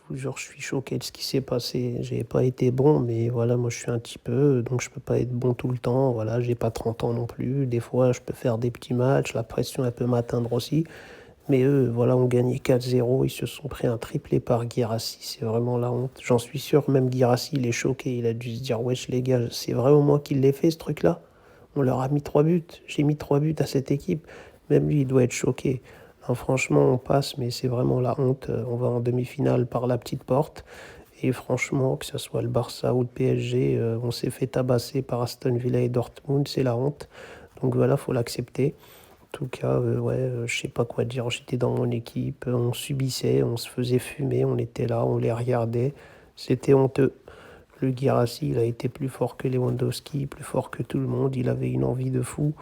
vous jure, je suis choqué de ce qui s'est passé. J'ai pas été bon, mais voilà, moi je suis un petit peu, donc je peux pas être bon tout le temps. Voilà, j'ai pas 30 ans non plus. Des fois, je peux faire des petits matchs, la pression elle peut m'atteindre aussi. Mais eux, voilà, ont gagné 4-0. Ils se sont pris un triplé par Guirassy. C'est vraiment la honte. J'en suis sûr, même Guirassy, il est choqué. Il a dû se dire, wesh les gars, c'est vraiment moi qui l'ai fait ce truc-là. On leur a mis 3 buts. J'ai mis 3 buts à cette équipe. Même lui, il doit être choqué. Non, franchement, on passe, mais c'est vraiment la honte. On va en demi-finale par la petite porte. Et franchement, que ce soit le Barça ou le PSG, on s'est fait tabasser par Aston Villa et Dortmund. C'est la honte. Donc voilà, faut l'accepter. En tout cas, ouais, je sais pas quoi dire. J'étais dans mon équipe, on subissait, on se faisait fumer, on était là, on les regardait. C'était honteux. Le Guirassy, il a été plus fort que Lewandowski, plus fort que tout le monde. Il avait une envie de fou.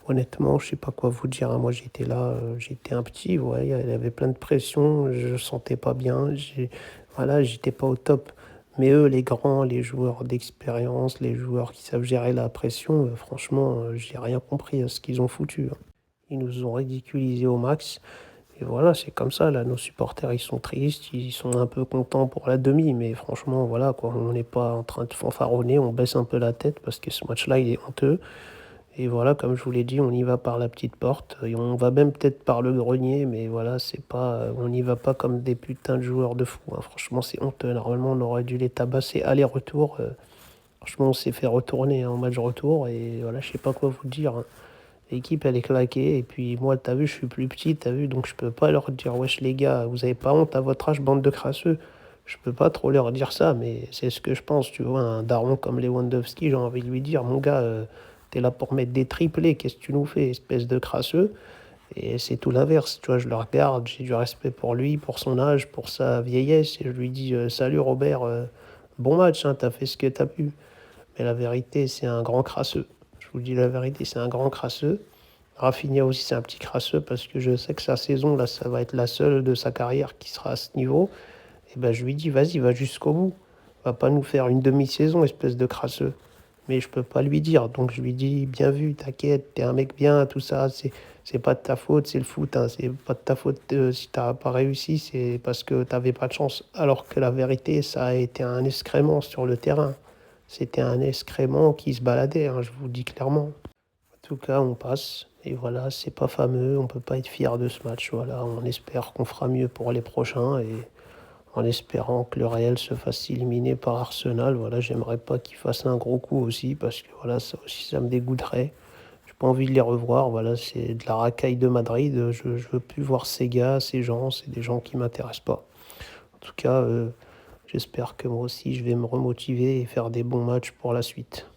Honnêtement, je sais pas quoi vous dire, hein. Moi, j'étais là, j'étais un petit, ouais, il y avait plein de pression, je ne sentais pas bien. Voilà, j'étais pas au top. Mais eux, les grands, les joueurs d'expérience, les joueurs qui savent gérer la pression, franchement, j'ai rien compris à ce qu'ils ont foutu, hein. Ils nous ont ridiculisés au max. Et voilà, c'est comme ça, là, nos supporters, ils sont tristes, ils sont un peu contents pour la demi, mais franchement, voilà, quoi, on n'est pas en train de fanfaronner, on baisse un peu la tête parce que ce match-là, il est honteux. Et voilà, comme je vous l'ai dit, on y va par la petite porte, et on va même peut-être par le grenier, mais voilà, c'est pas, on n'y va pas comme des putains de joueurs de fou, hein. Franchement, c'est honteux. Normalement, on aurait dû les tabasser aller-retour. Franchement, on s'est fait retourner, hein, en match retour, et voilà, je sais pas quoi vous dire, hein. L'équipe, elle est claquée. Et puis moi, t'as vu, je suis plus petit, t'as vu, donc je peux pas leur dire, wesh les gars, vous avez pas honte à votre âge, bande de crasseux. Je peux pas trop leur dire ça, mais c'est ce que je pense, tu vois. Un daron comme Lewandowski, j'ai envie de lui dire, mon gars, t'es là pour mettre des triplés, qu'est-ce que tu nous fais, espèce de crasseux? Et c'est tout l'inverse, tu vois, je le regarde, j'ai du respect pour lui, pour son âge, pour sa vieillesse, et je lui dis, salut Robert, bon match, hein, t'as fait ce que t'as pu. Mais la vérité, c'est un grand crasseux. Je vous dis la vérité, c'est un grand crasseux. Rafinha aussi, c'est un petit crasseux parce que je sais que sa saison, là, ça va être la seule de sa carrière qui sera à ce niveau. Et ben, je lui dis, vas-y, va jusqu'au bout. Va pas nous faire une demi-saison, espèce de crasseux. Mais je peux pas lui dire. Donc je lui dis, bien vu, t'inquiète, t'es un mec bien, tout ça. C'est pas de ta faute, c'est le foot, hein. C'est pas de ta faute si t'as pas réussi, c'est parce que t'avais pas de chance. Alors que la vérité, ça a été un excrément sur le terrain. C'était un excrément qui se baladait, hein, je vous dis clairement. En tout cas, on passe. Et voilà, c'est pas fameux, on peut pas être fier de ce match. Voilà, on espère qu'on fera mieux pour les prochains et en espérant que le Real se fasse éliminer par Arsenal. Voilà, j'aimerais pas qu'il fasse un gros coup aussi parce que voilà, ça aussi, ça me dégoûterait. J'ai pas envie de les revoir. Voilà, c'est de la racaille de Madrid. Je veux plus voir ces gars, ces gens. C'est des gens qui m'intéressent pas. En tout cas, j'espère que moi aussi, je vais me remotiver et faire des bons matchs pour la suite.